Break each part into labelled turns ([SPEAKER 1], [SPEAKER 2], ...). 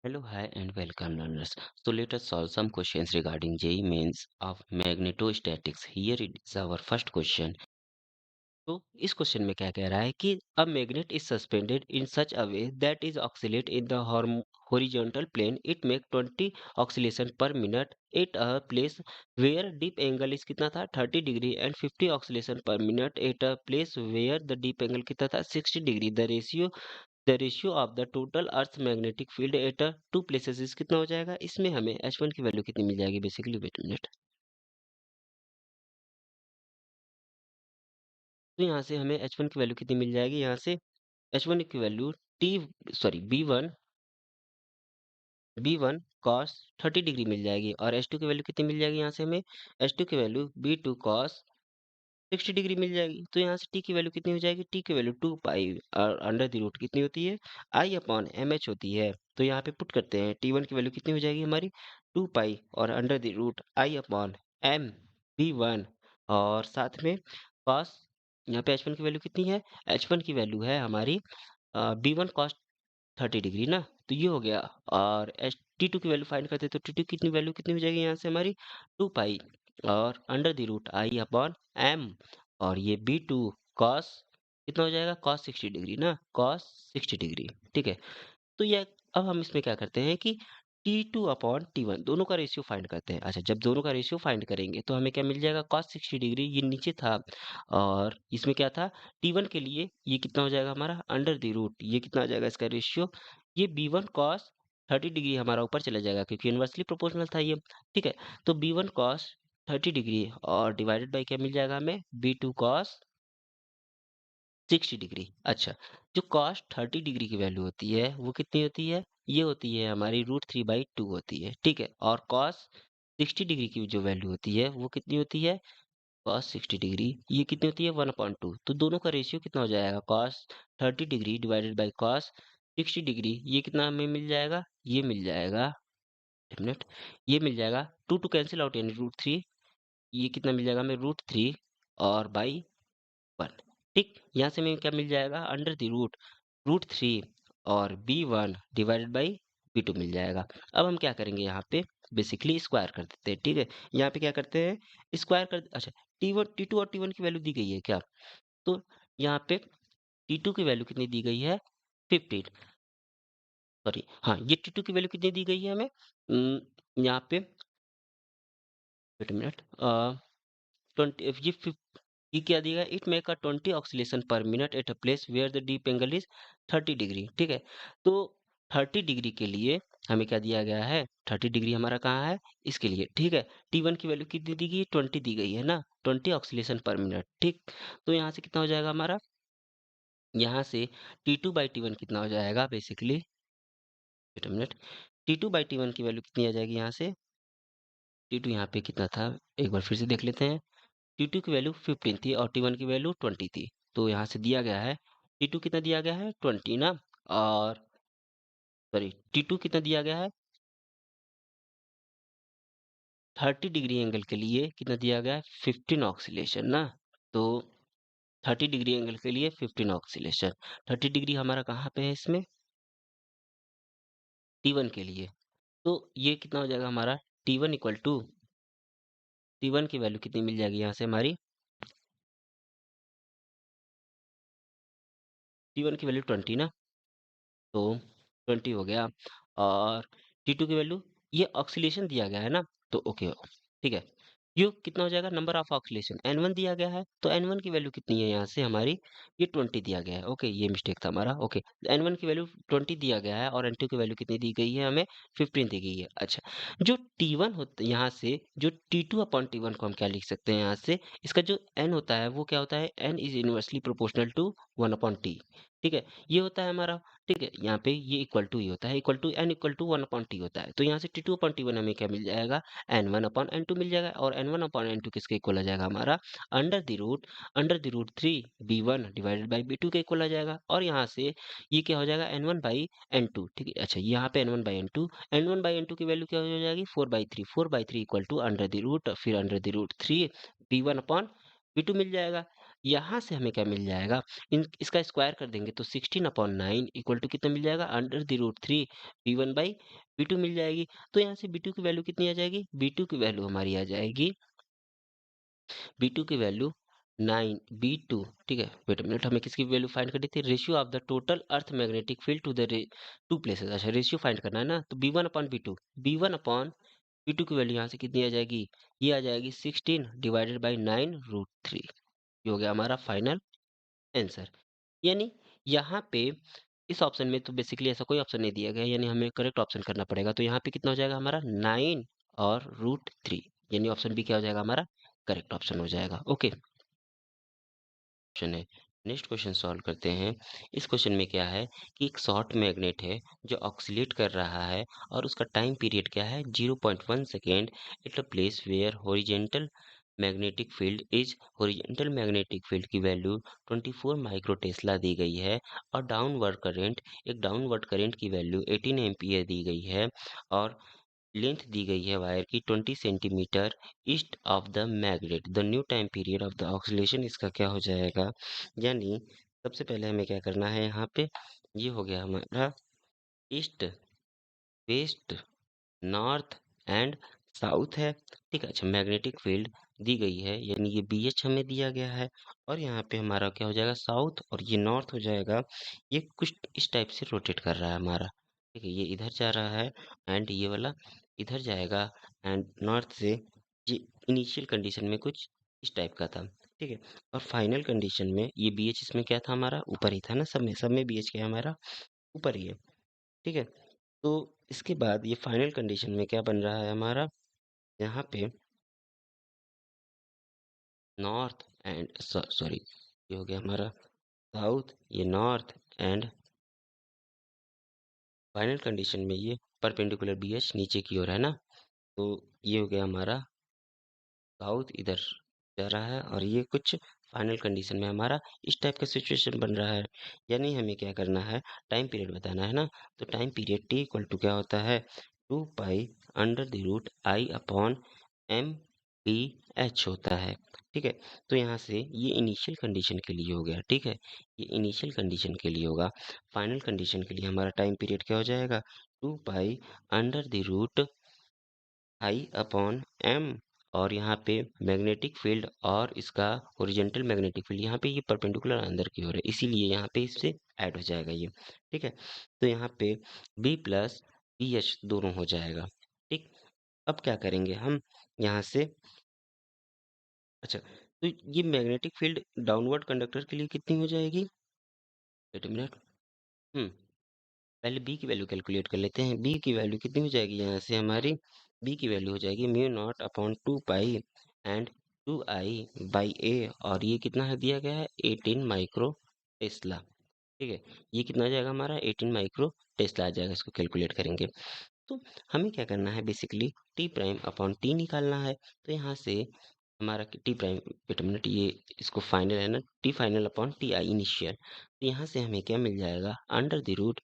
[SPEAKER 1] Hello, hi, and welcome, learners. So let us solve some questions regarding JEE Mains of magnetostatics. Here it is our first question. तो इस question में क्या कह रहा है कि a magnet is suspended in such a way that is oxalate in the horizontal plane. It make 20 oscillation per minute at a place where deep angle is कितना था 30 degree and 50 oscillation per minute at a place where the deep angle कितना था 60 degree. The ratio of the total earth magnetic field at two places is कितना हो जाएगा. इसमें हमें H1 की वैल्यू कितनी मिल जाएगी. Basically wait minute. तो यहाँ से हमें H1 की वैल्यू कितनी मिल जाएगी. यहाँ से H1 की value T sorry B one cos 30 degree मिल जाएगी. और H2 की वैल्यू कितनी मिल जाएगी. यहाँ से हमें H2 की वैल्यू बी2 कॉस 60 डिग्री मिल जाएगी. तो यहाँ से टी की वैल्यू कितनी हो जाएगी. टी की वैल्यू 2 पाई और अंडर द रूट कितनी होती है. आई अपॉन एम एच होती है. तो यहाँ पे पुट करते हैं. टी वन की वैल्यू कितनी हो जाएगी हमारी 2 पाई और under the root I upon M B one. और साथ में कॉस यहाँ पे H1 की वैल्यू कितनी है. H1 की वैल्यू है हमारी बी वन कॉस 30 डिग्री ना. तो ये हो गया. और एच टी टू की वैल्यू फाइंड करते हैं तो टी टू कितनी वैल्यू कितनी हो जाएगी यहाँ से हमारी 2 पाई और under the root I upon M. और ये बी टू कॉस कितना हो जाएगा कॉस 60 डिग्री ना. Cos 60 degree. ठीक है. तो ये अब हम इसमें क्या करते हैं कि T2 अपॉन T1 दोनों का रेशियो फाइंड करते हैं. अच्छा, जब दोनों का रेशियो फाइंड करेंगे तो हमें क्या मिल जाएगा cos 60 डिग्री. ये नीचे था और इसमें क्या था T1 के लिए ये कितना हो जाएगा हमारा अंडर द रूट. ये कितना आ जाएगा इसका रेशियो. ये B1 cos 30 डिग्री हमारा ऊपर चला जाएगा क्योंकि इनवर्सली प्रोपोर्शनल था ये. ठीक है. तो B1 cos 30 डिग्री और डिवाइडेड बाई क्या मिल जाएगा हमें B2 cos 60 डिग्री. अच्छा, जो cos 30 डिग्री की वैल्यू होती है वो कितनी होती है. ये होती है हमारी √3/2 होती है. ठीक है. और cos 60 डिग्री की जो वैल्यू होती है वो कितनी होती है. cos 60 डिग्री ये कितनी होती है 1/2. तो दोनों का रेशियो कितना हो जाएगा cos 30 degree divided by cos 60 degree. ये कितना हमें मिल जाएगा. ये मिल जाएगा एक मिनट. ये मिल जाएगा 2 टू कैंसिल आउट यानी √3. ये कितना मिल जाएगा हमें √3 और बाई 1. ठीक. यहाँ से हमें क्या मिल जाएगा अंडर द रूट √3 और बी1 डिवाइडेड बाई बी2 मिल जाएगा. अब हम क्या करेंगे यहाँ पे बेसिकली स्क्वायर कर देते हैं. ठीक है. यहाँ पे क्या करते हैं स्क्वायर कर. अच्छा, T2 और T1 की वैल्यू दी गई है क्या. तो यहाँ पे T2 की वैल्यू कितनी दी गई है 15. सॉरी हाँ, ये T2 की वैल्यू कितनी दी गई है हमें. यहाँ पे वेट मिनट 20 ये क्या दिया. It make a 20 oscillation per minute at a place where the dip angle is 30 degree. ठीक है. तो 30 डिग्री के लिए हमें क्या दिया गया है 30 डिग्री हमारा कहाँ है इसके लिए. ठीक है. T1 की वैल्यू कितनी दी गई है 20 दी गई है ना. 20 ऑक्सीलेशन पर मिनट. ठीक. तो यहाँ से कितना हो जाएगा हमारा. यहाँ से T2/T1 कितना हो जाएगा basically wait a minute. T2/T1 की वैल्यू कितनी आ जाएगी यहाँ से. T2 यहाँ पे कितना था एक बार फिर से देख लेते हैं. T2 की वैल्यू 15 थी और T1 की वैल्यू 20 थी. तो यहाँ से दिया गया है T2 कितना दिया गया है 20 ना. और सॉरी T2 कितना दिया गया है 30 डिग्री एंगल के लिए कितना दिया गया है 15 ऑक्सीलेशन ना. तो 30 डिग्री एंगल के लिए 15 ऑक्सीलेशन. 30 डिग्री हमारा कहाँ पे है इसमें T1 के लिए. तो ये कितना हो जाएगा हमारा T1 इक्वल टू T1 की वैल्यू कितनी मिल जाएगी यहाँ से हमारी. T1 की वैल्यू 20 ना. तो 20 हो गया. और T2 की वैल्यू ये ऑक्सीलेशन दिया गया है ना. तो ओके. ठीक है. ये कितना हो जाएगा नंबर ऑफ ऑक्सीलेशन N1 दिया गया है. तो N1 की वैल्यू कितनी है यहाँ से हमारी ये 20 दिया गया है. ओके, ये मिस्टेक था हमारा. ओके. N1 की वैल्यू 20 दिया गया है और N2 की वैल्यू कितनी दी गई है हमें 15 दी गई है. अच्छा, जो T1 होता है यहाँ से जो T2 अपॉन T1 को हम क्या लिख सकते हैं यहाँ से. इसका जो N होता है वो क्या होता है N is inversely proportional to 1/T. ठीक है. ये होता है हमारा. ठीक है. यहाँ पे ये इक्वल टू ही होता है equal to N equal to 1/T होता है. तो यहाँ से T2/T1 हमें क्या मिल जाएगा N1/N2 मिल जाएगा. और N1/N2 किसके इक्वल आ जाएगा हमारा under the root 3 B1 divided by B2 के इक्वल आ जाएगा. और यहाँ से ये क्या हो जाएगा N1/N2. ठीक है. अच्छा, यहाँ पे N1/N2 की वैल्यू क्या हो जाएगी 4/3. 4/3 equal to under the root फिर अंडर द रूट 3 B1/B2 मिल जाएगा. यहाँ से हमें क्या मिल जाएगा, इन इसका स्क्वायर कर देंगे तो 16/9 इक्वल टू कितना मिल जाएगा, under the root 3 V1 by V2 मिल जाएगी। तो यहाँ से B2 की वैल्यू कितनी आ जाएगी, B2 की वैल्यू हमारी आ जाएगी, B2 की वैल्यू 9 B2, ठीक है। वेट अ मिनट, हमें किसकी वैल्यू फाइंड करनी थी, ratio of the total earth magnetic field to the two places. अच्छा, रेशियो फाइंड करना है ना, तो B1/B2 की वैल्यू यहाँ से कितनी आ जाएगी, ये आ जाएगी 16 डिवाइडेड बाई 9 रूट 3। ये हो गया हमारा फाइनल आंसर। यानी यहाँ पे इस ऑप्शन में तो बेसिकली ऐसा कोई ऑप्शन नहीं दिया गया, यानी हमें करेक्ट ऑप्शन करना पड़ेगा। तो यहाँ पे कितना हो जाएगा हमारा 9 और रूट 3, यानी ऑप्शन बी क्या हो जाएगा हमारा, करेक्ट ऑप्शन हो जाएगा। ओके, क्वेश्चन है, नेक्स्ट क्वेश्चन सॉल्व करते हैं। इस क्वेश्चन में क्या है कि एक शॉर्ट मैग्नेट है जो ऑक्सीलेट कर रहा है और उसका टाइम पीरियड क्या है 0.1 second at a place where horizontal magnetic field is, horizontal magnetic field की वैल्यू 24 माइक्रो टेस्ला दी गई है और डाउनवर्ड करंट, एक डाउनवर्ड करंट की वैल्यू 18 एम्पियर दी गई है और लेंथ दी गई है वायर की 20 centimetre east of the magnet. The new time period of the oscillation इसका क्या हो जाएगा। यानी सबसे पहले हमें क्या करना है, यहाँ पे ये हो गया हमारा east, west, north and south है, ठीक है। अच्छा, मैग्नेटिक फील्ड दी गई है, यानी ये BH हमें दिया गया है और यहाँ पे हमारा क्या हो जाएगा, साउथ और ये नॉर्थ हो जाएगा। ये कुछ इस टाइप से रोटेट कर रहा है हमारा, ठीक है। ये इधर जा रहा है एंड ये वाला इधर जाएगा एंड नॉर्थ से ये इनिशियल कंडीशन में कुछ इस टाइप का था, ठीक है। और फाइनल कंडीशन में ये BH इसमें क्या था हमारा, ऊपर ही था ना, सब में BH क्या है हमारा, ऊपर ही है, ठीक है। तो इसके बाद ये फाइनल कंडीशन में क्या बन रहा है हमारा, यहाँ पे नॉर्थ एंड सॉरी, ये हो गया हमारा साउथ, ये नॉर्थ एंड फाइनल कंडीशन में ये परपेंडिकुलर BH नीचे की ओर है ना, तो ये हो गया हमारा साउथ इधर जा रहा है और ये कुछ फाइनल कंडीशन में हमारा इस टाइप का सिचुएशन बन रहा है। यानी हमें क्या करना है, टाइम पीरियड बताना है ना, तो time period T equal to क्या होता है, 2 pi under the root I upon MPH होता है, ठीक है। तो यहाँ से ये इनिशियल कंडीशन के लिए हो गया, ठीक है। ये इनिशियल कंडीशन के लिए होगा। फाइनल कंडीशन के लिए हमारा टाइम पीरियड क्या हो जाएगा, 2 pi under the root I upon M, और यहाँ पे मैग्नेटिक फील्ड और इसका ओरिजेंटल मैग्नेटिक फील्ड यहाँ पे ये परपेंडिकुलर अंदर की ओर है, इसीलिए यहाँ पे इससे ऐड हो जाएगा ये, ठीक है। तो यहाँ पे B प्लस BH दोनों हो जाएगा, ठीक। अब क्या करेंगे हम यहाँ से, अच्छा, तो ये मैग्नेटिक फील्ड डाउनवर्ड कंडक्टर के लिए कितनी हो जाएगी, वेट अ मिनट, पहले बी की वैल्यू कैलकुलेट कर लेते हैं। बी की वैल्यू कितनी हो जाएगी, यहाँ से हमारी बी की वैल्यू हो जाएगी mu naught upon 2 pi and 2I/A, और ये कितना है दिया गया है 18 माइक्रो टेस्ला, ठीक है। ये कितना आ जाएगा हमारा 18 माइक्रो टेस्ला आ जाएगा, इसको कैलकुलेट करेंगे। तो हमें क्या करना है, basically T prime upon T निकालना है। तो यहाँ से हमारा T prime, wait a minute, ये इसको फाइनल है ना, T final upon T I initial, तो यहाँ से हमें क्या मिल जाएगा, under the root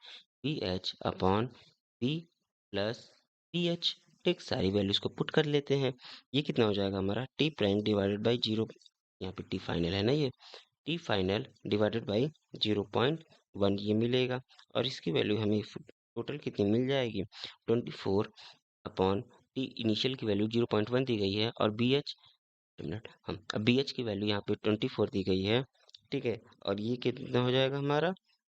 [SPEAKER 1] BH upon B plus BH, ठीक। सारी वैल्यूज को पुट कर लेते हैं। ये कितना हो जाएगा हमारा टी प्राइम डिवाइडेड बाई 0, यहाँ पे टी फाइनल है ना, ये टी फाइनल डिवाइडेड बाई 0.1 ये मिलेगा, और इसकी वैल्यू हमें टोटल कितनी मिल जाएगी, 24 अपॉन टी इनिशियल की वैल्यू 0.1 दी गई है और BH, मिनट, हम अब BH की वैल्यू यहाँ पे 24 दी गई है, ठीक है। और ये कितना हो जाएगा हमारा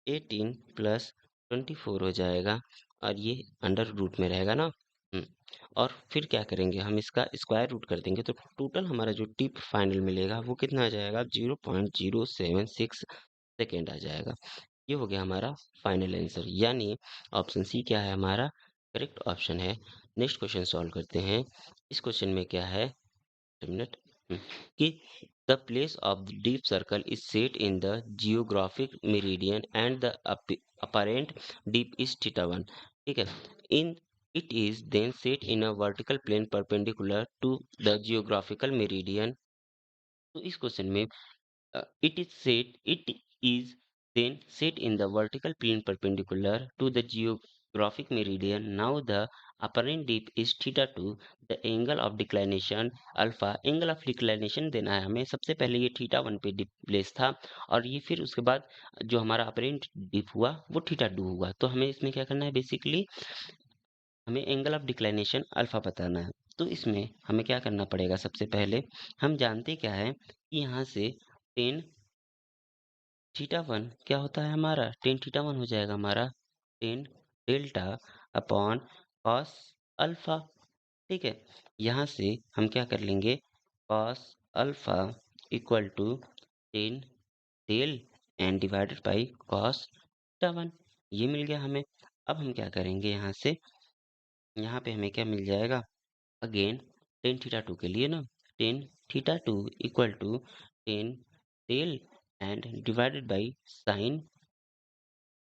[SPEAKER 1] 18 प्लस 24 हो जाएगा, और ये अंडर रूट में रहेगा ना, और फिर क्या करेंगे, हम इसका स्क्वायर रूट कर देंगे, तो टोटल हमारा जो टी फाइनल मिलेगा वो कितना आ जाएगा, 0.076 सेकेंड आ जाएगा। ये हो गया हमारा फाइनल आंसर, यानी ऑप्शन सी क्या है हमारा, करेक्ट ऑप्शन है। नेक्स्ट क्वेश्चन सॉल्व करते हैं। इस क्वेश्चन में क्या है, मिनट, कि the place of the dip circle is set in the geographic meridian and the apparent dip is θ1, ठीक है। In it is then set in a vertical plane perpendicular to the geographical meridian. तो इस question में it is then set in the vertical plane perpendicular to the graphic meridian. Now the apparent dip is theta 2. The angle of declination alpha. Angle of declination देना है हमें। सबसे पहले ये theta 1 पे डिप प्लेस था और ये फिर उसके बाद जो हमारा अपरेंट डिप हुआ वो थीटा 2 हुआ। तो हमें इसमें क्या करना है, बेसिकली हमें एंगल ऑफ डिक्लाइनेशन अल्फा बताना है। तो इसमें हमें क्या करना पड़ेगा, सबसे पहले हम जानते क्या है कि यहाँ से टेन थीटा 1 क्या होता है हमारा, टेन थीटा 1 हो जाएगा हमारा tan delta upon cos alpha. ठीक है, यहाँ से हम क्या कर लेंगे, cos alpha equal to tan delta divided by cos theta 1। ये मिल गया हमें। अब हम क्या करेंगे, यहाँ से यहाँ पे हमें क्या मिल जाएगा, अगेन टेन थीटा 2 के लिए ना, tan theta 2 equal to tan delta divided by sine.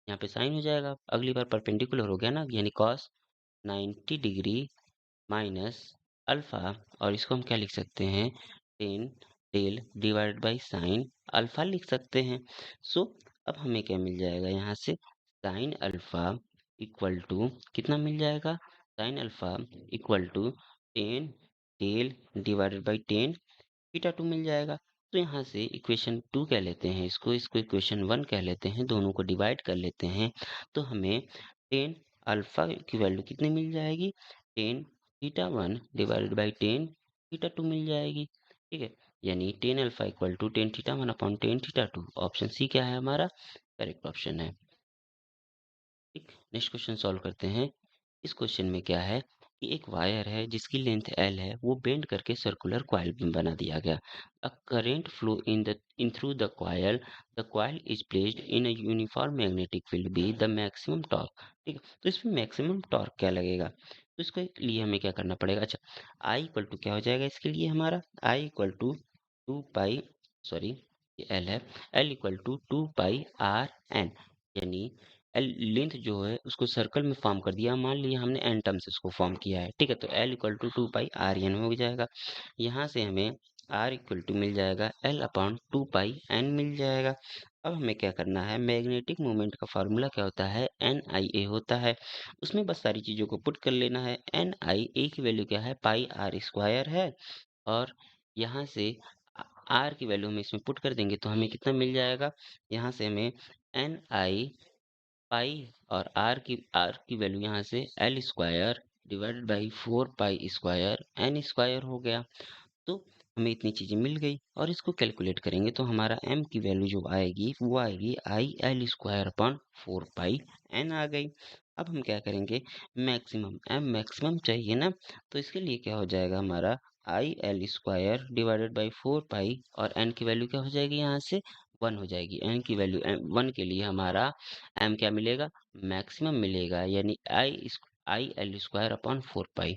[SPEAKER 1] यहाँ पे साइन हो जाएगा, अगली बार परपेंडिकुलर हो गया ना, यानी कॉस 90 डिग्री माइनस अल्फा, और इसको हम क्या लिख सकते हैं, tan delta divided by sine alpha लिख सकते हैं। सो अब हमें क्या मिल जाएगा, यहाँ से साइन अल्फा इक्वल टू कितना मिल जाएगा, sine alpha equal to tan delta divided by tan theta 2 मिल जाएगा। तो यहाँ से इक्वेशन 2 कह लेते हैं इसको, इसको इक्वेशन 1 कह लेते हैं, दोनों को डिवाइड कर लेते हैं। तो हमें टेन अल्फा की वैल्यू कितनी मिल जाएगी, tan theta 1 divided by tan theta 2 मिल जाएगी। ठीक है, यानी tan alpha equal to tan theta 1 upon tan theta 2। Option C क्या है हमारा, करेक्ट ऑप्शन है। ठीक, नेक्स्ट क्वेश्चन सॉल्व करते हैं। इस क्वेश्चन में क्या है कि एक वायर है जिसकी लेंथ एल है, वो बेंड करके सर्कुलर कॉइल में बना दिया गया। A current flow in through the coil is placed in a uniform magnetic field be the maximum torque. ठीक है, तो इसमें मैक्सिमम टॉर्क क्या लगेगा, तो इसके लिए हमें क्या करना पड़ेगा, अच्छा आई इक्वल टू क्या हो जाएगा इसके लिए हमारा, I equal to two pi, sorry ये एल है, L equal to two pi R N, यानी एल लेंथ जो है उसको सर्कल में फॉर्म कर दिया, मान लिया हमने एन टर्म से उसको फॉर्म किया है। ठीक है, तो L equal to two pi R N हो जाएगा। यहाँ से हमें आर इक्वल टू मिल जाएगा एल अपॉन टू पाई एन मिल जाएगा। अब हमें क्या करना है, मैग्नेटिक मोमेंट का फार्मूला क्या होता है, एन आई ए होता है। उसमें बस सारी चीज़ों को पुट कर लेना है। एन आई ए की वैल्यू क्या है, पाई आर स्क्वायर है, और यहाँ से आर की वैल्यू हम इसमें पुट कर देंगे तो हमें कितना मिल जाएगा, यहाँ से हमें एन आई पाई और आर की वैल्यू यहाँ से L square divided by four pi square N square हो गया। तो हमें इतनी चीजें मिल गई और इसको कैलकुलेट करेंगे तो हमारा m की वैल्यू जो आएगी वो आएगी I L square upon four pi N आ गई। अब हम क्या करेंगे, मैक्सिमम m मैक्सिमम चाहिए ना, तो इसके लिए क्या हो जाएगा हमारा आई L square divided by four पाई, और n की वैल्यू क्या हो जाएगी यहाँ से वन हो जाएगी। n की वैल्यू वन के लिए हमारा m क्या मिलेगा, मैक्सिमम मिलेगा, यानी आई एल स्क्वायर अपॉन फोर पाई।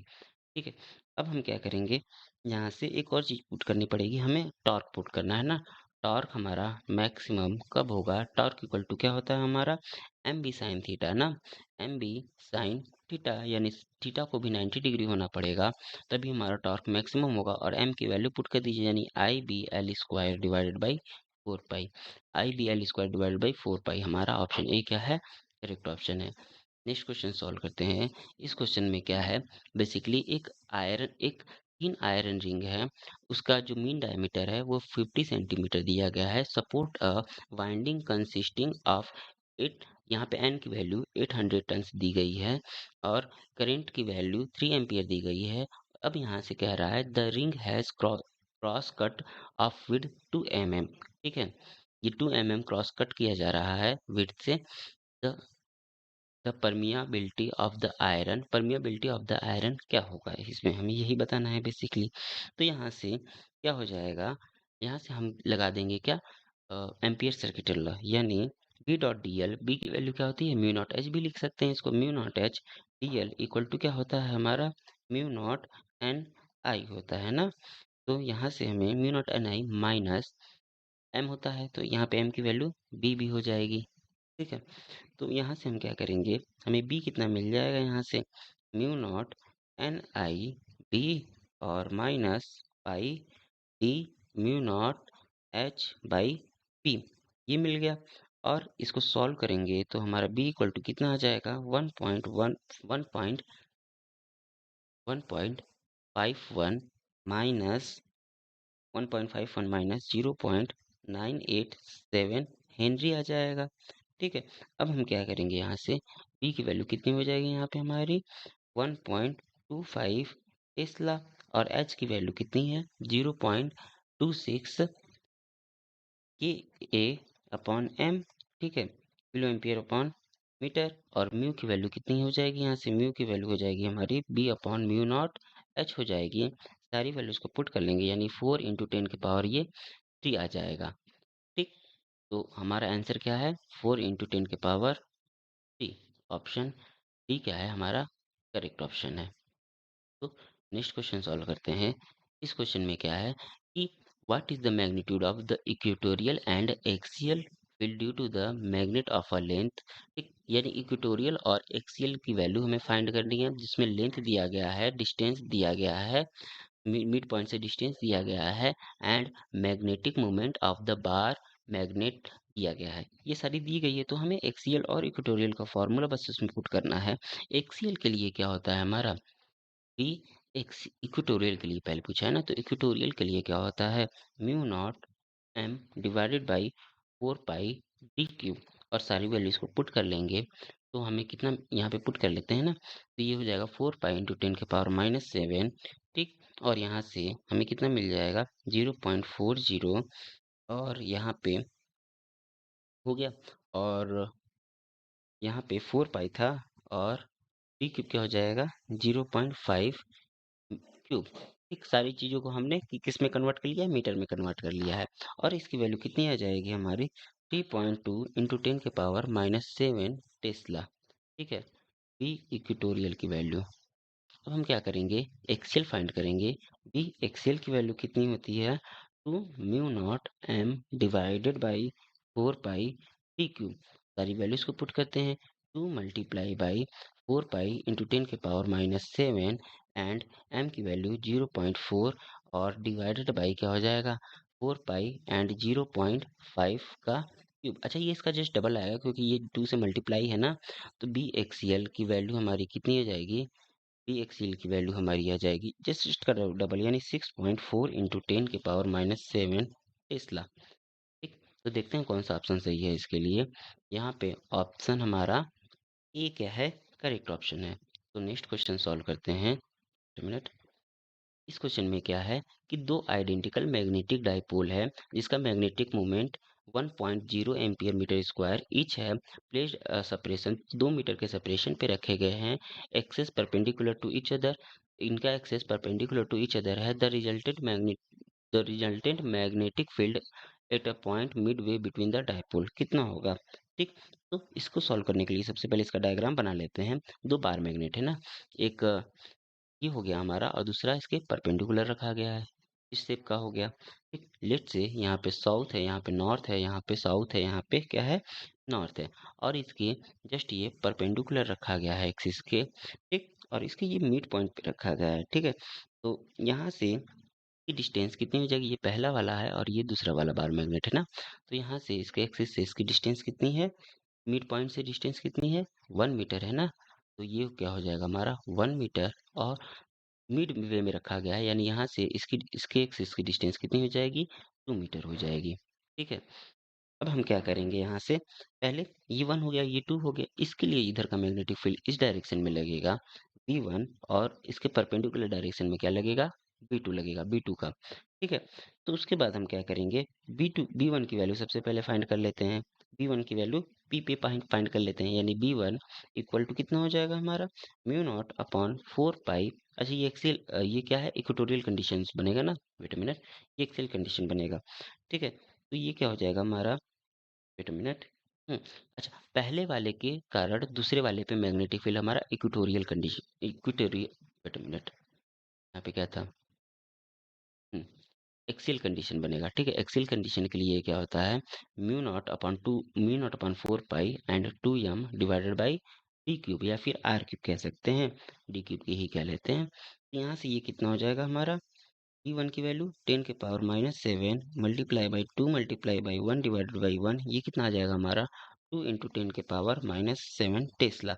[SPEAKER 1] ठीक है, अब हम क्या करेंगे, यहाँ से एक और चीज पुट करनी पड़ेगी, हमें टॉर्क पुट करना है ना। टॉर्क हमारा मैक्सिमम कब होगा, टॉर्क इक्वल टू क्या होता है हमारा, एम बी साइन थीटा ना, एम बी साइन थीटा, यानी थीटा को भी 90 डिग्री होना पड़ेगा तभी हमारा टॉर्क मैक्सिमम होगा। और एम की वैल्यू पुट कर दीजिए, यानी I B L square divided by four pi, I B L square divided by four pi, हमारा ऑप्शन ए क्या है, करेक्ट ऑप्शन है। नेक्स्ट क्वेश्चन सॉल्व करते हैं। इस क्वेश्चन में क्या है, बेसिकली एक तीन आयरन रिंग है, उसका जो मीन डायमीटर है वो 50 सेंटीमीटर दिया गया है। Support a winding consisting of eight, यहाँ पे एन की वैल्यू 800 टन्स दी गई है और करंट की वैल्यू 3 एम्पियर दी गई है। अब यहाँ से कह रहा है the ring has cross cut of width 2 mm। ठीक है, ये 2 mm क्रॉस कट किया जा रहा है विड से। The the permeability of the iron, permeability of the iron क्या होगा, इसमें हमें यही बताना है बेसिकली। तो यहाँ से क्या हो जाएगा, यहाँ से हम लगा देंगे क्या, एम्पियर सर्किट लॉ, यानी B dot D L, B की वैल्यू क्या होती है, म्यू नॉट एच भी लिख सकते हैं इसको, mu not H D L equal to क्या होता है हमारा, म्यू नॉट एन आई होता है ना। तो यहाँ से हमें mu not N I minus M होता है, तो यहाँ पे एम की वैल्यू बी भी हो जाएगी। ठीक है, तो यहाँ से हम क्या करेंगे, हमें बी कितना मिल जाएगा, यहाँ से mu not N I B और minus pi D mu not H by P, ये मिल गया। और इसको सॉल्व करेंगे तो हमारा b इक्वल टू कितना आ जाएगा 1.51 माइनस 0.987 हेनरी आ जाएगा। ठीक है, अब हम क्या करेंगे यहाँ से b की वैल्यू कितनी हो जाएगी यहाँ पे हमारी 1.25 टेस्ला और h की वैल्यू कितनी है 0.26 के ए अपॉन एम। ठीक है, किलो एम्पियर अपॉन मीटर। और म्यू की वैल्यू कितनी हो जाएगी यहाँ से म्यू की वैल्यू हो जाएगी हमारी B upon mu not H हो जाएगी। सारी वैल्यूज को पुट कर लेंगे यानी 4 × 10 की पावर ये 3 आ जाएगा। ठीक, तो हमारा आंसर क्या है 4 × 10 की पावर 3। ऑप्शन डी क्या है हमारा करेक्ट ऑप्शन है। तो नेक्स्ट क्वेश्चन सॉल्व करते हैं। इस क्वेश्चन में क्या है कि what is the magnitude of the equatorial and axial field due to the magnet of a length. यानी इक्वेटोरियल और एक्सियल की वैल्यू हमें फाइंड करनी है, जिसमें लेंथ दिया गया है, डिस्टेंस दिया गया है, मिड पॉइंट से डिस्टेंस दिया गया है and magnetic moment of the bar magnet दिया गया है। ये सारी दी गई है, तो हमें एक्सियल और इक्वेटोरियल का फॉर्मूला बस उसमें पुट करना है। एक्सियल के लिए क्या होता है हमारा बी एक्स इक्वेटोरियल के लिए पहले पूछा है ना, तो इक्वेटोरियल के लिए क्या होता है mu naught M divided by 4 pi D cube. और सारी वैल्यूज को पुट कर लेंगे तो हमें कितना यहाँ पे पुट कर लेते हैं ना, तो ये हो जाएगा 4 पाई × 10 की पावर -7। ठीक, और यहाँ से हमें कितना मिल जाएगा 0.40 और यहाँ पे हो गया। और यहाँ पे 4 पाई था और डी क्यूब क्या हो जाएगा 0.5 क्यूब। ठीक, सारी चीज़ों को हमने किस में कन्वर्ट कर लिया है मीटर में कन्वर्ट कर लिया है। और इसकी वैल्यू कितनी आ जाएगी हमारी 3.2 × 10 की पावर -7 टेस्ला। ठीक है, बी इक्वेटोरियल की वैल्यू। अब हम क्या करेंगे एक्सेल फाइंड करेंगे। बी एक्सेल की वैल्यू कितनी होती है 2 mu naught M divided by 4 pi D cube. सारी वैल्यूज को पुट करते हैं 2 मल्टीप्लाई बाई 4 पाई × 10 की पावर -7 एंड एम की वैल्यू 0.4 और डिवाइडेड बाई क्या हो जाएगा 4 पाई एंड 0.5 का क्यूब। अच्छा, ये इसका जस्ट डबल आएगा क्योंकि ये 2 से मल्टीप्लाई है ना, तो बी एक्सीएल की वैल्यू हमारी कितनी हो जाएगी बी एक्सीएल की वैल्यू हमारी आ जाएगी जस्ट इसका डबल यानी 6.4 × 10 की पावर -7 टेस्ला। ठीक, तो देखते हैं कौन सा ऑप्शन सही है इसके लिए। यहाँ पे ऑप्शन हमारा ए क्या है करेक्ट ऑप्शन है। तो नेक्स्ट क्वेश्चन सॉल्व करते हैं। एक मिनट। इस क्वेश्चन में क्या है कि दो आइडेंटिकल मैग्नेटिक डाइपोल है जिसका magnetic moment 1.0 ampere metre square each है प्लेस्ड सेपरेशन 2 मीटर के सेपरेशन पे रखे गए हैं axes perpendicular to each other. इनका axes perpendicular to each other है। The resultant magnetic field at a point midway between the dipole कितना होगा। ठीक, तो इसको सॉल्व करने के लिए सबसे पहले इसका डायग्राम बना लेते हैं। दो बार मैग्नेट है ना, एक ये हो गया हमारा और दूसरा इसके परपेंडिकुलर रखा गया है, इस शेप का हो गया। ठीक, लेट से यहाँ पे साउथ है, यहाँ पे नॉर्थ है, यहाँ पे साउथ है, यहाँ पे क्या है नॉर्थ है और इसके जस्ट ये परपेंडिकुलर रखा गया है एक्सिस के। ठीक, और इसके ये मिड पॉइंट पे रखा गया है। ठीक है, तो यहाँ से की डिस्टेंस कितनी हो जाएगी, ये पहला वाला है और ये दूसरा वाला बार मैग्नेट है ना, तो यहाँ से इसके एक्सिस से इसकी डिस्टेंस कितनी है मिड पॉइंट से डिस्टेंस कितनी है 1 मीटर है ना, तो ये क्या हो जाएगा हमारा 1 मीटर और मिड वे में रखा गया है यानी यहाँ से इसकी इसके एक्सिस की डिस्टेंस कितनी हो जाएगी 2 मीटर हो जाएगी। ठीक है, अब हम क्या करेंगे यहाँ से पहले ये 1 हो गया ये 2 हो गया, इसके लिए इधर का मैग्नेटिक फील्ड इस डायरेक्शन में लगेगा B1 और इसके परपेंडिकुलर डायरेक्शन में क्या लगेगा B2 लगेगा B2 का। ठीक है, तो उसके बाद हम क्या करेंगे B1 की वैल्यू सबसे पहले फाइंड कर लेते हैं। B1 की वैल्यू P पे फाइंड कर लेते हैं यानी B1 इक्वल टू कितना हो जाएगा हमारा म्यू नॉट अपॉन 4 पाई। अच्छा, ये एक्सेल ये क्या है इक्वेटोरियल कंडीशंस बनेगा ना, वेट अ मिनट, ये एक्सेल कंडीशन बनेगा। ठीक है, तो ये क्या हो जाएगा हमारा वेट अ मिनट। अच्छा, पहले वाले के कारण दूसरे वाले पे मैग्नेटिक फील्ड हमारा equatorial condition equatorial wait a minute यहाँ पे क्या था एक्सियल कंडीशन बनेगा। ठीक है, एक्सियल कंडीशन के लिए क्या होता है mu not upon 4 pi and 2m divided by D cube या फिर आर क्यूब कह सकते हैं, डी क्यूब की ही कह लेते हैं। यहाँ से ये कितना हो जाएगा हमारा V1 की value 10⁻⁻7 multiply by 2 multiply by 1 divided by 1, ये कितना आ जाएगा हमारा 2 इंटू 10⁻⁻7 टेस्ला।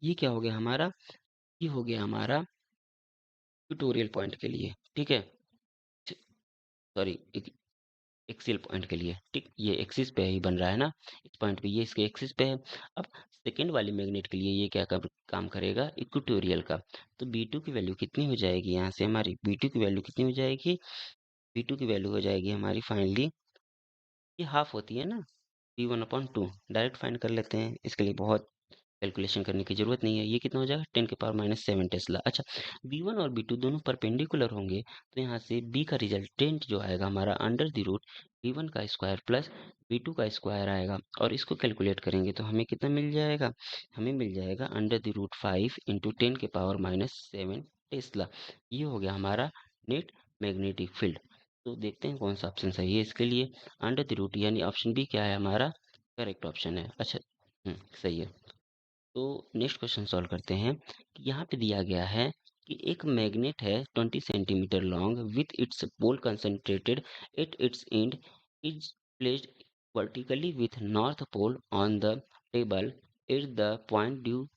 [SPEAKER 1] ये क्या हो गया हमारा, ये हो गया हमारा ट्यूटोरियल पॉइंट के लिए, ठीक है, सॉरी एक्सियल पॉइंट के लिए, ठीक, ये एक्सिस पे ही बन रहा है ना, इस पॉइंट पे, ये इसके एक्सिस पे है। अब सेकेंड वाली मैग्नेट के लिए ये क्या काम करेगा, इक्वेटोरियल का। तो B2 की वैल्यू कितनी हो जाएगी, यहाँ से हमारी B2 की वैल्यू कितनी हो जाएगी, B2 की वैल्यू हो जाएगी हमारी फाइनली, ये हाफ होती है ना, V1/2, डायरेक्ट फाइंड कर लेते हैं, इसके लिए बहुत कैलकुलेशन करने की जरूरत नहीं है। ये कितना हो जाएगा 10⁻⁻7 टेस्ला। अच्छा, B1 और B2 दोनों परपेंडिकुलर होंगे, तो यहाँ से B का रिजल्टेंट जो आएगा हमारा अंडर द रूट B1 का स्क्वायर प्लस B2 का स्क्वायर आएगा, और इसको कैलकुलेट करेंगे तो हमें कितना मिल जाएगा, हमें मिल जाएगा under the root 5 into 10⁻⁻7 tesla. ये हो गया हमारा नेट मैग्नेटिक फील्ड। तो देखते हैं कौन सा ऑप्शन सही है इसके लिए। अंडर द रूट यानी ऑप्शन बी क्या है हमारा, करेक्ट ऑप्शन है। अच्छा, सही है। तो नेक्स्ट क्वेश्चन सॉल्व करते हैं कि यहाँ पे दिया गया है कि एक मैग्नेट है 20 centimetre long with its pole concentrated at its end is placed vertically with north pole on the table at the point due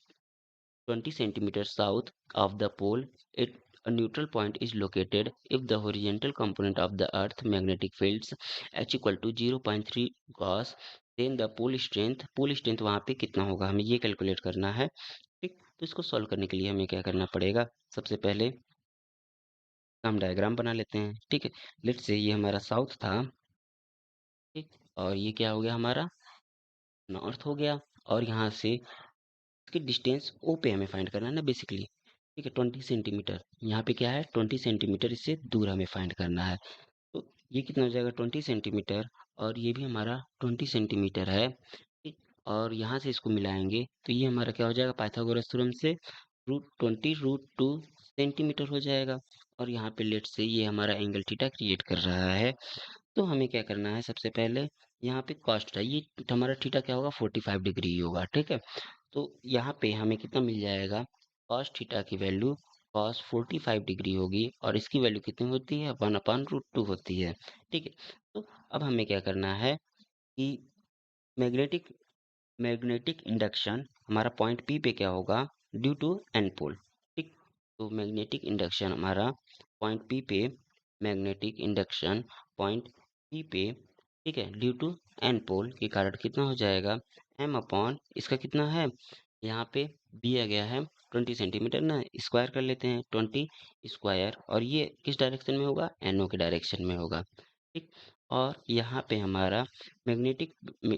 [SPEAKER 1] 20 centimeters south of the pole. A neutral point is located if the horizontal component of the earth magnetic fields h equal to 0.3 cos, then the pole strength वहाँ पे कितना होगा, हमें ये calculate करना है, ठीक। तो इसको सॉल्व करने के लिए हमें क्या करना पड़ेगा, सबसे पहले हम डायग्राम बना लेते हैं, ठीक है। लेट से ये हमारा साउथ था, ठीक, और ये क्या हो गया हमारा नॉर्थ हो गया, और यहाँ से इसकी डिस्टेंस ओ पे हमें फाइंड करना है ना बेसिकली, ठीक है, 20 सेंटीमीटर, यहाँ पे क्या है 20 सेंटीमीटर इससे दूर हमें फाइंड करना है। तो ये कितना हो जाएगा 20 सेंटीमीटर, और ये भी हमारा 20 सेंटीमीटर है, ठीक। और यहाँ से इसको मिलाएंगे तो ये हमारा क्या हो जाएगा पाइथागोरस थ्योरम से √20 √2 सेंटीमीटर हो जाएगा, और यहाँ पे लेट से ये हमारा एंगल थीटा क्रिएट कर रहा है। तो हमें क्या करना है, सबसे पहले यहाँ पे कॉस्ट है, ये हमारा थीटा क्या होगा 45 डिग्री होगा, ठीक है। तो यहाँ पे हमें कितना मिल जाएगा, कॉस थीटा की वैल्यू कॉस 45 डिग्री होगी, और इसकी वैल्यू कितनी होती है 1/√2 होती है, ठीक है। तो अब हमें क्या करना है कि मैग्नेटिक मैग्नेटिक इंडक्शन हमारा पॉइंट पी पे क्या होगा, ड्यू टू एन पोल, ठीक। तो मैग्नेटिक इंडक्शन हमारा पॉइंट पी पे, मैग्नेटिक इंडक्शन पॉइंट पी पे, ठीक है, ड्यू टू एन पोल के कारण कितना हो जाएगा m/, इसका कितना है, यहाँ पे दिया गया है 20 सेंटीमीटर ना, स्क्वायर कर लेते हैं 20 स्क्वायर, और ये किस डायरेक्शन में होगा, NO के डायरेक्शन में होगा, ठीक। और यहाँ पे हमारा मैग्नेटिक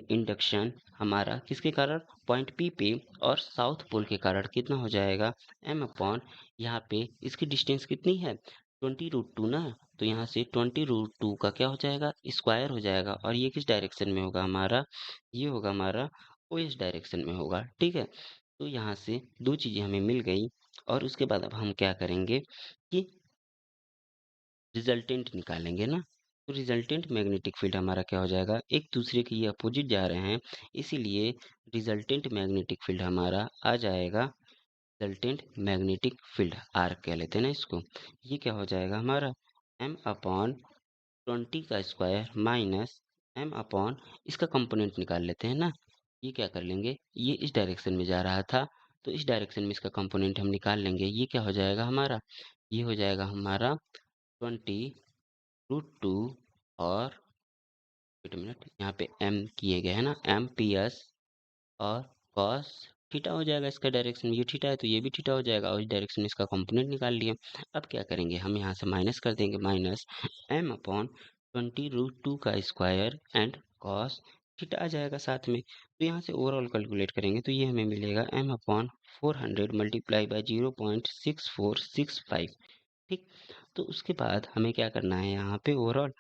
[SPEAKER 1] इंडक्शन हमारा किसके कारण पॉइंट पी पे और साउथ पोल के कारण कितना हो जाएगा m/, यहाँ पे इसकी डिस्टेंस कितनी है 20√2 ना, तो यहाँ से 20√2 का क्या हो जाएगा स्क्वायर हो जाएगा, और ये किस डायरेक्शन में होगा हमारा, ये होगा हमारा OS डायरेक्शन में होगा, ठीक है। तो यहाँ से दो चीजें हमें मिल गई, और उसके बाद अब हम क्या करेंगे कि रिजल्टेंट निकालेंगे ना। तो रिजल्टेंट मैग्नेटिक फील्ड हमारा क्या हो जाएगा, एक दूसरे के ये अपोजिट जा रहे हैं, इसीलिए रिजल्टेंट मैग्नेटिक फील्ड हमारा आ जाएगा, रिजल्टेंट मैग्नेटिक फील्ड आर कह लेते हैं ना इसको। ये क्या हो जाएगा हमारा m/20 का स्क्वायर माइनस m/, इसका कंपोनेंट निकाल लेते हैं ना। ये क्या कर लेंगे, ये इस डायरेक्शन में जा रहा था, तो इस डायरेक्शन में इसका कंपोनेंट हम निकाल लेंगे। ये क्या हो जाएगा हमारा, ये हो जाएगा हमारा 20√2, और वेट मिनट, यहाँ पे m किए गए हैं ना, M/PS, और cos थीटा हो जाएगा, इसका डायरेक्शन ये थीटा है तो ये भी थीटा हो जाएगा, और इस डायरेक्शन में इसका कंपोनेंट निकाल लिए। अब क्या करेंगे, हम यहाँ से माइनस कर देंगे, माइनस m/20√2 का स्क्वायर एंड cos थीटा आ जाएगा साथ में। तो यहाँ से ओवरऑल कैलकुलेट करेंगे तो ये हमें मिलेगा m/400 मल्टीप्लाई बाई 0.6465, ठीक। तो उसके बाद हमें क्या करना है, यहाँ पे ओवरऑल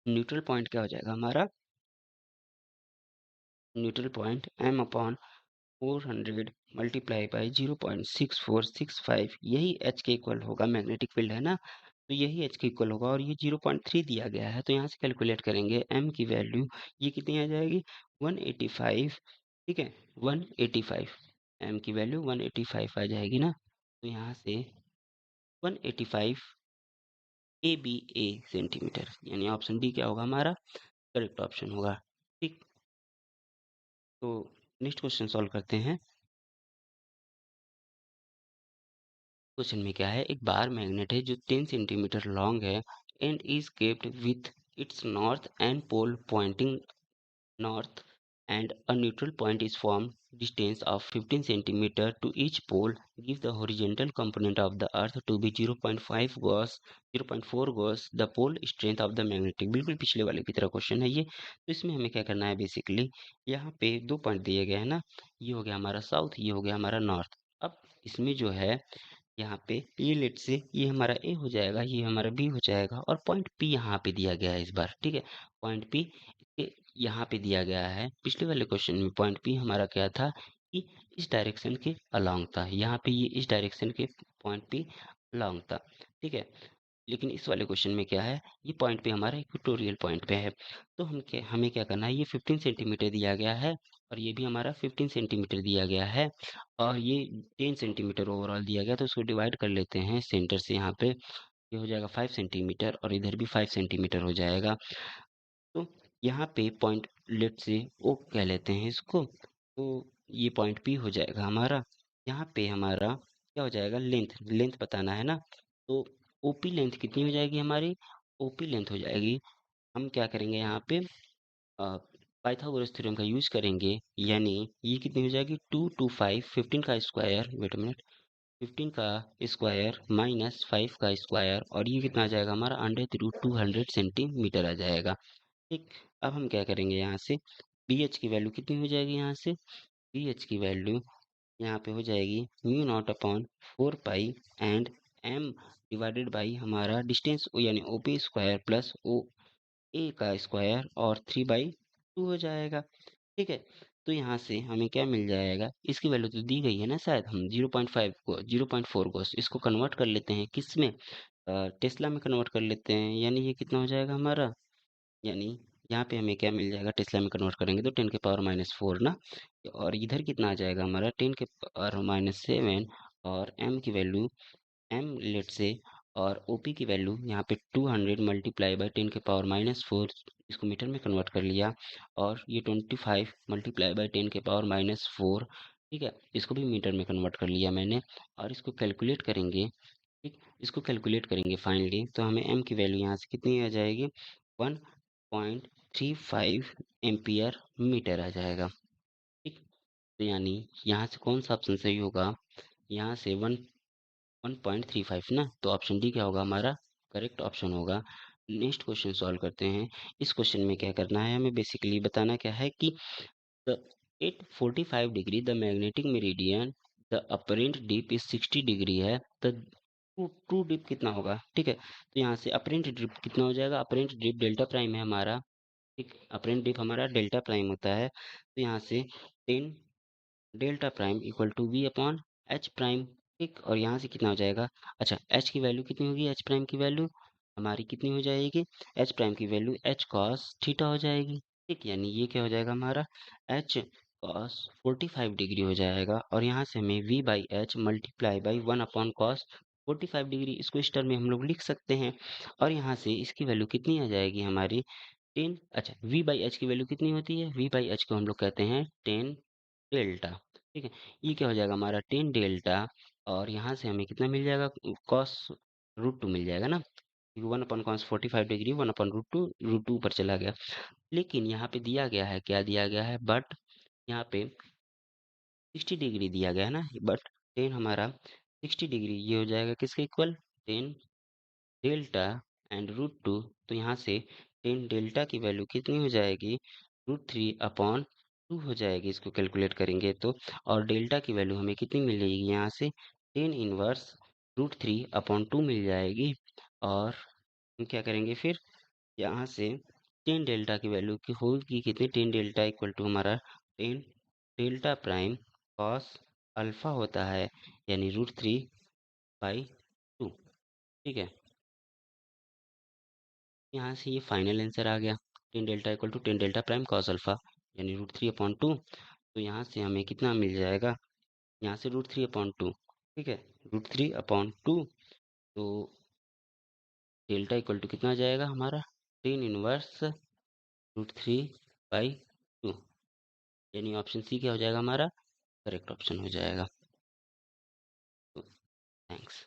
[SPEAKER 1] न्यूट्रल पॉइंट क्या हो जाएगा हमारा, neutral point m/400 multiply by 0.6465, यही h के इक्वल होगा, मैग्नेटिक फील्ड है ना, तो यही h के इक्वल होगा, और ये 0.3 दिया गया है, तो यहाँ से कैलकुलेट करेंगे m की वैल्यू, ये कितनी आ जाएगी 185, ठीक है 185, m की वैल्यू 185 आ जाएगी ना। तो यहाँ से 185 ABA सेंटीमीटर, यानी ऑप्शन डी क्या होगा हमारा करेक्ट ऑप्शन होगा। ठीक, तो नेक्स्ट क्वेश्चन सॉल्व करते हैं। क्वेश्चन में क्या है, एक बार मैग्नेट है जो 10 सेंटीमीटर लॉन्ग है and is kept with its north end pole pointing north and a neutral point is formed. Distance of 15 centimeter to each pole give the horizontal component of the earth to be 0.5 gauss 0.4 gauss the pole strength of the magnetic। बिल्कुल पिछले वाले की तरह question है ये। तो इसमें हमें क्या करना है, बेसिकली यहाँ पे दो पॉइंट दिए गए हैं ना, ये हो गया हमारा साउथ, ये हो गया हमारा नॉर्थ। अब इसमें जो है यहाँ पे ये लेट से ये हमारा ए हो जाएगा, ये हमारा बी हो जाएगा, और पॉइंट पी यहाँ पे दिया गया है इस बार। ठीक है, पॉइंट पी यहाँ पे दिया गया है। पिछले वाले क्वेश्चन में पॉइंट पी हमारा क्या था कि इस डायरेक्शन के अलोंग था, यहाँ पे ये इस डायरेक्शन के पॉइंट पी अलोंग था। ठीक है, लेकिन इस वाले क्वेश्चन में क्या है, ये पॉइंट पे हमारा इक्वेटोरियल पॉइंट पे है। तो हमें क्या करना है, ये 15 सेंटीमीटर दिया गया है और ये भी हमारा 15 सेंटीमीटर दिया गया है और ये 10 सेंटीमीटर ओवरऑल दिया गया। तो इसको डिवाइड कर लेते हैं सेंटर से, यहाँ पे ये हो जाएगा 5 सेंटीमीटर और इधर भी 5 सेंटीमीटर हो जाएगा। तो यहाँ पे पॉइंट लेट से ओ कह लेते हैं इसको, तो ये पॉइंट पी हो जाएगा हमारा। यहाँ पे हमारा क्या हो जाएगा, लेंथ लेंथ बताना है ना, तो ओपी लेंथ कितनी हो जाएगी हमारी, ओपी लेंथ हो जाएगी, हम क्या करेंगे यहाँ पे पाइथागोरस थ्योरम का यूज करेंगे, यानी ये कितनी हो जाएगी 2 2 5 15 का स्क्वायर, वेट मिनट, 15 का स्क्वायर माइनस 5 का स्क्वायर, और ये कितना आ जाएगा हमारा √200 सेंटीमीटर आ जाएगा। ठीक, अब हम क्या करेंगे यहाँ से, बी एच की वैल्यू कितनी हो जाएगी, यहाँ से बी एच की वैल्यू यहाँ पे हो जाएगी μ0/4 pi and M divided by हमारा डिस्टेंस यानी O P square plus O A का स्क्वायर और 3/2 हो जाएगा। ठीक है, तो यहाँ से हमें क्या मिल जाएगा, इसकी वैल्यू तो दी गई है ना, शायद हम 0.5 को 0.4 को इसको कन्वर्ट कर लेते हैं किस में, टेस्ला में कन्वर्ट कर लेते हैं, यानी ये कितना हो जाएगा हमारा, यानी यहाँ पे हमें क्या मिल जाएगा, टेस्ला में कन्वर्ट करेंगे तो 10⁻⁻⁴ ना, और इधर कितना आ जाएगा हमारा 10⁻⁷ और एम की वैल्यू एम लेट से, और ओपी की वैल्यू यहाँ पे 200 मल्टीप्लाई बाई 10⁻⁻⁴, इसको मीटर में कन्वर्ट कर लिया, और ये 25 मल्टीप्लाई बाई 10⁻⁻⁴, ठीक है, इसको भी मीटर में कन्वर्ट कर लिया मैंने, और इसको कैलकुलेट करेंगे। ठीक, इसको कैलकुलेट करेंगे फाइनली, तो हमें एम की वैल्यू यहाँ से कितनी आ जाएगी 1.35 एम्पियर मीटर आ जाएगा। ठीक, तो यानी यहाँ से कौन सा ऑप्शन सही होगा, यहाँ से 1.35 ना, तो ऑप्शन डी क्या होगा हमारा करेक्ट ऑप्शन होगा। नेक्स्ट क्वेश्चन सॉल्व करते हैं। इस क्वेश्चन में क्या करना है, हमें बेसिकली बताना क्या है कि the at 45 degree the magnetic meridian the apparent dip is 60 degree है, द ट्रू डीप कितना होगा। ठीक है, तो यहाँ से अपरेंट डीप कितना हो जाएगा, अपरेंट डीप डेल्टा प्राइम है हमारा। ठीक, अपरेंट डीप हमारा डेल्टा प्राइम होता है, तो यहाँ से 10 delta prime equal to V upon H prime. ठीक, और यहाँ से कितना हो जाएगा, अच्छा एच की वैल्यू कितनी होगी, एच प्राइम की वैल्यू हमारी कितनी हो जाएगी, एच प्राइम की वैल्यू एच कॉस थीटा हो जाएगी। ठीक, यानी ये क्या हो जाएगा हमारा एच कॉस 45 डिग्री हो जाएगा, और यहाँ से हमें V by H multiply by 1/cos 45 degree, इसको इस टर्म में हम लोग लिख सकते हैं, और यहाँ से इसकी वैल्यू कितनी आ जाएगी हमारी 10, अच्छा वी बाई एच की वैल्यू कितनी होती है, वी बाई एच को हम लोग कहते हैं 10 डेल्टा। ठीक है, ये क्या हो जाएगा हमारा 10 डेल्टा, और यहाँ से हमें कितना मिल जाएगा कॉस √2 मिल जाएगा ना, क्योंकि 1/cos 45 डिग्री 1/√2 √2 पर चला गया। लेकिन यहाँ पे दिया गया है, क्या दिया गया है, बट यहाँ पे 60 डिग्री दिया गया है ना, बट 10 हमारा 60 डिग्री ये हो जाएगा किसके इक्वल 10 डेल्टा एंड √2, तो यहाँ से 10 डेल्टा की वैल्यू कितनी हो जाएगी √3/2 हो जाएगी, इसको कैलकुलेट करेंगे तो, और डेल्टा की वैल्यू हमें कितनी मिलेगी यहाँ से 10 इनवर्स √3/2 मिल जाएगी, और हम क्या करेंगे फिर यहाँ से 10 डेल्टा की वैल्यू की होगी कितनी, 10 डेल्टा इक्वल टू हमारा 10 डेल्टा प्राइम कॉस अल्फा होता है, यानी √3/2। ठीक है, यहाँ से ये फाइनल आंसर आ गया 10 delta equal to 10 delta prime cos alpha, यानी √3/2। तो यहाँ से हमें कितना मिल जाएगा, यहाँ से √3/2। ठीक है, √3/2 तो डेल्टा इक्वल टू कितना आ जाएगा हमारा, टेन इनवर्स √3/2, यानी ऑप्शन सी क्या हो जाएगा हमारा करेक्ट ऑप्शन हो जाएगा। तो थैंक्स।